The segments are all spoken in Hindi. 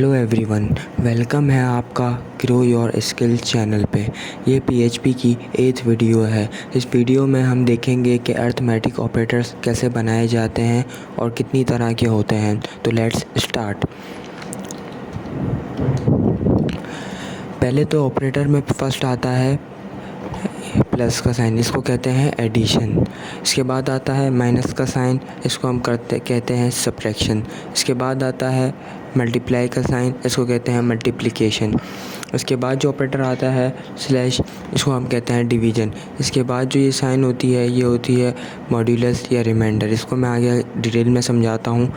हेलो एवरीवन, वेलकम है आपका ग्रो योर स्किल्स चैनल पे। ये पीएचपी की 8th वीडियो है। इस वीडियो में हम देखेंगे कि अरिथमेटिक ऑपरेटर्स कैसे बनाए जाते हैं और कितनी तरह के होते हैं। तो लेट्स स्टार्ट। पहले तो ऑपरेटर में फर्स्ट आता है प्लस का साइन, इसको कहते हैं एडिशन। इसके बाद आता है माइनस का साइन, इसको हम कहते हैं सब्ट्रैक्शन। इसके बाद आता है मल्टीप्लाई का साइन, इसको कहते हैं मल्टीप्लिकेशन। उसके बाद जो ऑपरेटर आता है स्लैश, इसको हम कहते हैं डिवीजन। इसके बाद जो ये साइन होती है ये होती है मॉड्यूलस या रिमाइंडर, इसको मैं आगे डिटेल में समझाता हूँ।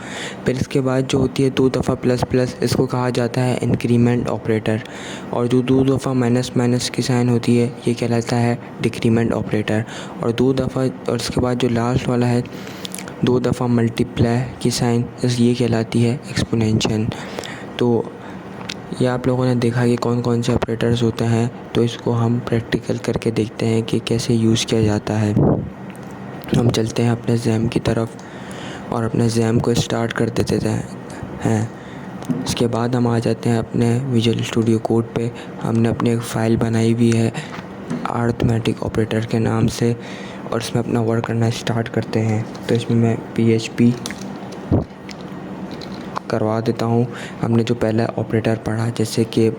फिर इसके बाद जो होती है 2 दफ़ा प्लस प्लस, इसको कहा जाता है इंक्रीमेंट ऑपरेटर। और जो 2 दफ़ा माइनस माइनस की साइन होती है ये कहलाता है डिक्रीमेंट ऑपरेटर। और 2 दफ़ा, और इसके बाद जो लास्ट वाला है 2 दफ़ा मल्टीप्लाई की साइन, ये कहलाती है एक्सपोनेंशियल। तो ये आप लोगों ने देखा कि कौन कौन से ऑपरेटर्स होते हैं, तो इसको हम प्रैक्टिकल करके देखते हैं कि कैसे यूज़ किया जाता है। हम चलते हैं अपने जैम की तरफ और अपने जैम को स्टार्ट कर देते हैं। इसके बाद हम आ जाते हैं अपने विजुअल स्टूडियो कोड पे। हमने अपनी एक फ़ाइल बनाई हुई है अरिथमेटिक ऑपरेटर के नाम से, और इसमें अपना वर्क करना स्टार्ट करते हैं। तो इसमें मैं PHP करवा देता हूँ। हमने जो पहला ऑपरेटर पढ़ा जैसे कि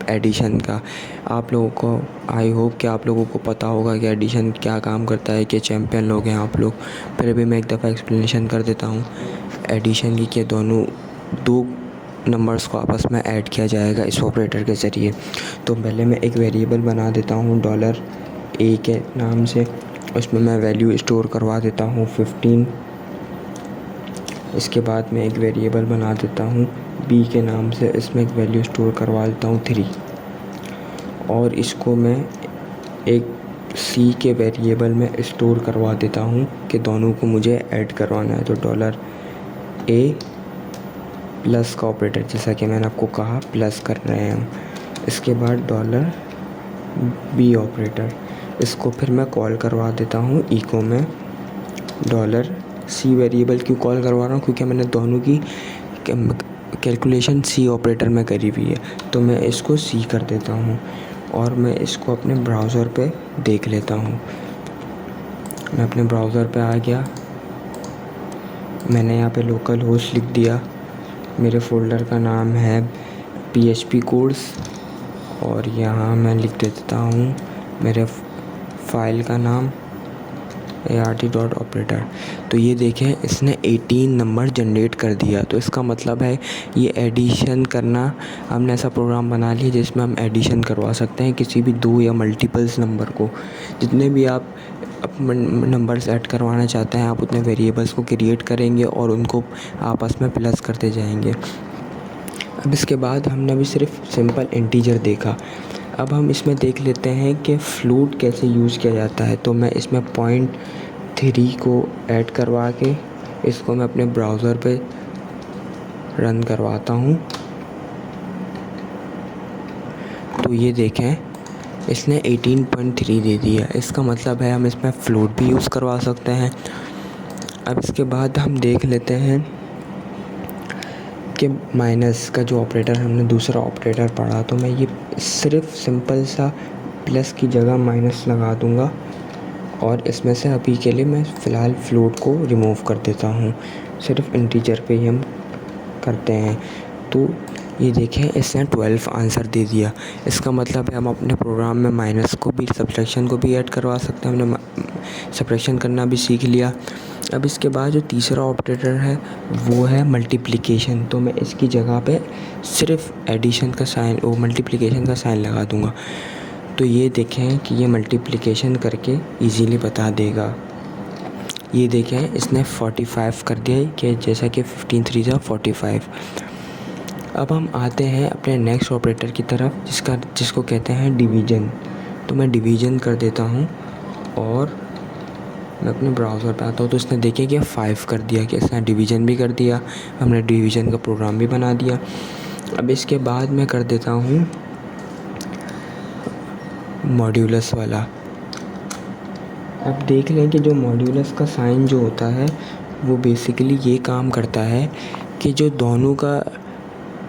एडिशन का, आप लोगों को आई होप कि आप लोगों को पता होगा कि एडिशन क्या काम करता है, कि चैम्पियन लोग हैं आप लोग। फिर भी मैं एक दफ़ा एक्सप्लेनेशन कर देता हूँ एडिशन की, कि दोनों 2 नंबर्स को आपस में ऐड किया जाएगा इस ऑपरेटर के ज़रिए। तो पहले मैं एक वेरिएबल बना देता हूँ $A के नाम से, उसमें मैं वैल्यू स्टोर करवा देता हूँ 15। इसके बाद मैं एक वेरिएबल बना देता हूँ B के नाम से, इसमें एक वैल्यू स्टोर करवा देता हूँ 3। और इसको मैं एक C के वेरिएबल में स्टोर करवा देता हूँ कि दोनों को मुझे ऐड करवाना है। तो $A प्लस का ऑपरेटर, जैसा कि मैंने आपको कहा प्लस कर रहे हैं हम। इसके बाद $B ऑपरेटर, इसको फिर मैं कॉल करवा देता हूँ इको में $C वेरिएबल। क्यों कॉल करवा रहा हूँ? क्योंकि मैंने दोनों की कैलकुलेशन C ऑपरेटर में करी हुई है, तो मैं इसको C कर देता हूँ और मैं इसको अपने ब्राउज़र पे देख लेता हूँ। मैं अपने ब्राउज़र पे आ गया, मैंने यहाँ पे लोकल होस्ट लिख दिया, मेरे फ़ोल्डर का नाम है PHP कोर्स, और यहाँ मैं लिख देता हूँ मेरे फाइल का नाम art.operator। तो ये देखें, इसने 18 नंबर जनरेट कर दिया। तो इसका मतलब है ये एडिशन करना, हमने ऐसा प्रोग्राम बना लिया जिसमें हम एडिशन करवा सकते हैं किसी भी 2 या मल्टीपल्स नंबर को। जितने भी आप नंबर्स ऐड करवाना चाहते हैं, आप उतने वेरिएबल्स को क्रिएट करेंगे और उनको आपस में प्लस करते जाएंगे। अब इसके बाद हमने अभी सिर्फ सिंपल इंटीजर देखा। अब हम इसमें देख लेते हैं कि फ्लोट कैसे यूज़ किया जाता है। तो मैं इसमें 0.3 को ऐड करवा के इसको मैं अपने ब्राउज़र पे रन करवाता हूँ। तो ये देखें, इसने 18.3 दे दिया। इसका मतलब है हम इसमें फ्लोट भी यूज़ करवा सकते हैं। अब इसके बाद हम देख लेते हैं कि माइनस का जो ऑपरेटर हमने दूसरा ऑपरेटर पढ़ा, तो मैं ये सिर्फ सिंपल सा प्लस की जगह माइनस लगा दूंगा, और इसमें से अभी के लिए मैं फ़िलहाल फ्लोट को रिमूव कर देता हूँ। सिर्फ इंटीजर पे ही हम करते हैं। तो ये देखें, इसने 12 आंसर दे दिया। इसका मतलब है हम अपने प्रोग्राम में माइनस को भी, सब्ट्रैक्शन को भी ऐड करवा सकते हैं। हमने सब्ट्रैक्शन करना भी सीख लिया। अब इसके बाद जो तीसरा ऑपरेटर है वो है मल्टीप्लिकेशन। तो मैं इसकी जगह पे सिर्फ एडिशन का साइन, वो मल्टीप्लिकेशन का साइन लगा दूंगा। तो ये देखें कि ये मल्टीप्लिकेशन करके इजीली बता देगा। ये देखें, इसने 45 कर दिया, कि जैसा कि 15 3 जा 45। अब हम आते हैं अपने नेक्स्ट ऑपरेटर की तरफ, जिसको कहते हैं डिवीज़न। तो मैं डिवीज़न कर देता हूँ और मैं अपने ब्राउज़र पे आता हूँ। तो इसने देखिए कि 5 कर दिया, कि इसने डिवीज़न भी कर दिया, हमने डिवीज़न का प्रोग्राम भी बना दिया। अब इसके बाद मैं कर देता हूँ मॉड्यूलस वाला। अब देख लें कि जो मॉड्यूलस का साइन जो होता है वो बेसिकली ये काम करता है कि जो दोनों का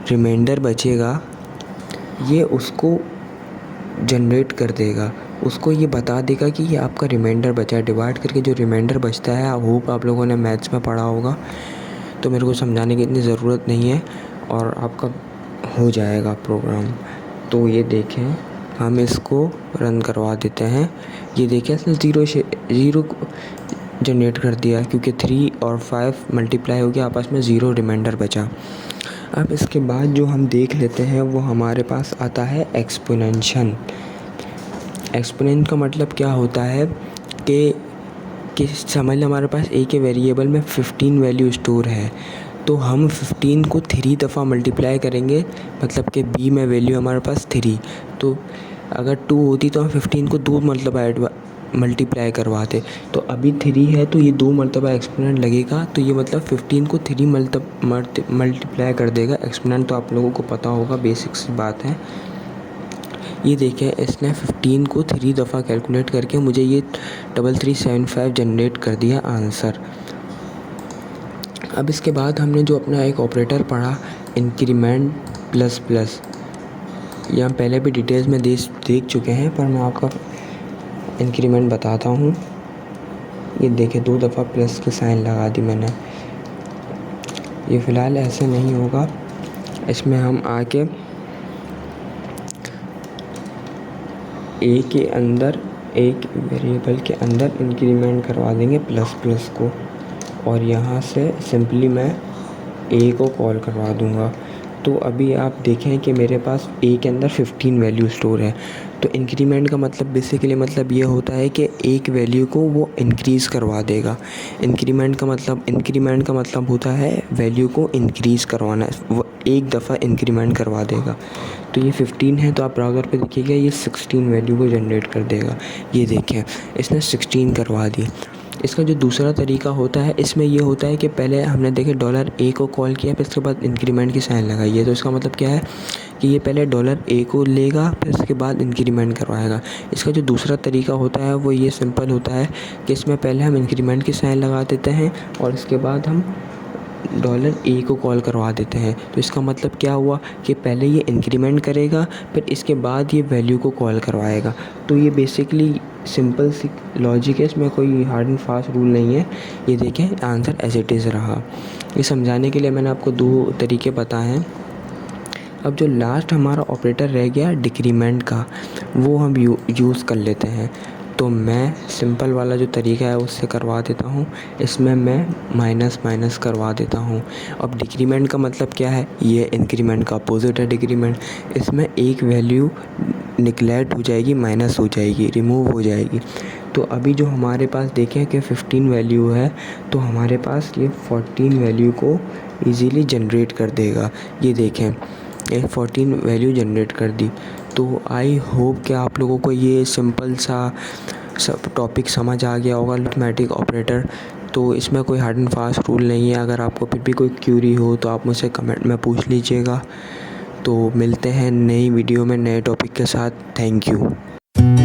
रिमाइंडर बचेगा ये उसको जनरेट कर देगा, उसको ये बता देगा कि ये आपका रिमाइंडर बचा है। डिवाइड करके जो रिमाइंडर बचता है, आई होप आप लोगों ने मैथ्स में पढ़ा होगा, तो मेरे को समझाने की इतनी ज़रूरत नहीं है और आपका हो जाएगा प्रोग्राम। तो ये देखें, हम इसको रन करवा देते हैं। ये देखें इसने ज़ीरो जनरेट कर दिया क्योंकि 3 और 5 मल्टीप्लाई हो गया, आपस में 0 रिमाइंडर बचा। अब इसके बाद जो हम देख लेते हैं वो हमारे पास आता है एक्सपोनेंशन। एक्सपोनेंट का मतलब क्या होता है कि समझ लें हमारे पास एक ही वेरिएबल में 15 वैल्यू स्टोर है, तो हम 15 को 3 दफ़ा मल्टीप्लाई करेंगे, मतलब कि b में वैल्यू हमारे पास 3, तो अगर 2 होती तो हम 15 को 2 मल्टीप्लाई करवाते। तो अभी 3 है तो ये 2 मरतबा एक्सपोनेंट लगेगा, तो ये मतलब 15 को 3 मल्टीप्लाई कर देगा। एक्सपोनेंट तो आप लोगों को पता होगा, बेसिक सी बात है। ये देखें इसने 15 को 3 दफ़ा कैलकुलेट करके मुझे ये 3375 जनरेट कर दिया आंसर। अब इसके बाद हमने जो अपना एक ऑपरेटर पढ़ा इंक्रीमेंट प्लस प्लस, ये हम पहले भी डिटेल्स में देख चुके हैं, पर मैं आपका इंक्रीमेंट बताता हूँ। ये देखें 2 दफ़ा प्लस की साइन लगा दी मैंने। ये फ़िलहाल ऐसे नहीं होगा, इसमें हम आके एक वेरिएबल के अंदर इंक्रीमेंट करवा देंगे प्लस प्लस को, और यहाँ से सिंपली मैं ए को कॉल करवा दूँगा। तो अभी आप देखें कि मेरे पास ए के अंदर 15 वैल्यू स्टोर है। तो इंक्रीमेंट का मतलब बेसिकली मतलब ये होता है कि एक वैल्यू को वो इंक्रीज़ करवा देगा। इंक्रीमेंट का मतलब होता है वैल्यू को इंक्रीज़ करवाना, वो एक दफ़ा इंक्रीमेंट करवा देगा। तो ये 15 है, तो आप ब्राउज़र पे देखिएगा ये 16 वैल्यू को जनरेट कर देगा। ये देखें इसने 16 करवा दी। इसका जो दूसरा तरीका होता है, इसमें ये होता है कि पहले हमने देखे $a को कॉल किया, फिर इसके बाद इंक्रीमेंट की साइन लगाई है। तो इसका मतलब क्या है कि ये पहले $a को लेगा, फिर इसके बाद इंक्रीमेंट करवाएगा। इसका जो दूसरा तरीका होता है वो ये सिंपल होता है कि इसमें पहले हम इंक्रीमेंट की साइन लगा देते हैं और इसके बाद हम $a को कॉल करवा देते हैं। तो इसका मतलब क्या हुआ कि पहले ये इंक्रीमेंट करेगा, फिर इसके बाद ये वैल्यू को कॉल करवाएगा। तो ये बेसिकली सिंपल सी लॉजिक है, इसमें कोई हार्ड एंड फास्ट रूल नहीं है। ये देखें आंसर एज इट इज़ रहा। ये समझाने के लिए मैंने आपको 2 तरीके बताए हैं। अब जो लास्ट हमारा ऑपरेटर रह गया डिक्रीमेंट का, वो हम यूज़ कर लेते हैं। तो मैं सिंपल वाला जो तरीका है उससे करवा देता हूँ। इसमें मैं माइनस माइनस करवा देता हूँ। अब डिक्रीमेंट का मतलब क्या है, ये इंक्रीमेंट का अपोजिट है डिक्रीमेंट। इसमें एक वैल्यू निगलेक्ट हो जाएगी, माइनस हो जाएगी, रिमूव हो जाएगी। तो अभी जो हमारे पास देखें कि 15 वैल्यू है, तो हमारे पास ये 14 वैल्यू को ईज़िली जनरेट कर देगा। ये देखें ये 14 वैल्यू जनरेट कर दी। तो आई होप कि आप लोगों को ये सिंपल सा सब टॉपिक समझ आ गया होगा, अरिथमेटिक ऑपरेटर। तो इसमें कोई हार्ड एंड फास्ट रूल नहीं है। अगर आपको फिर भी कोई क्यूरी हो तो आप मुझसे कमेंट में पूछ लीजिएगा। तो मिलते हैं नई वीडियो में नए टॉपिक के साथ। Thank you.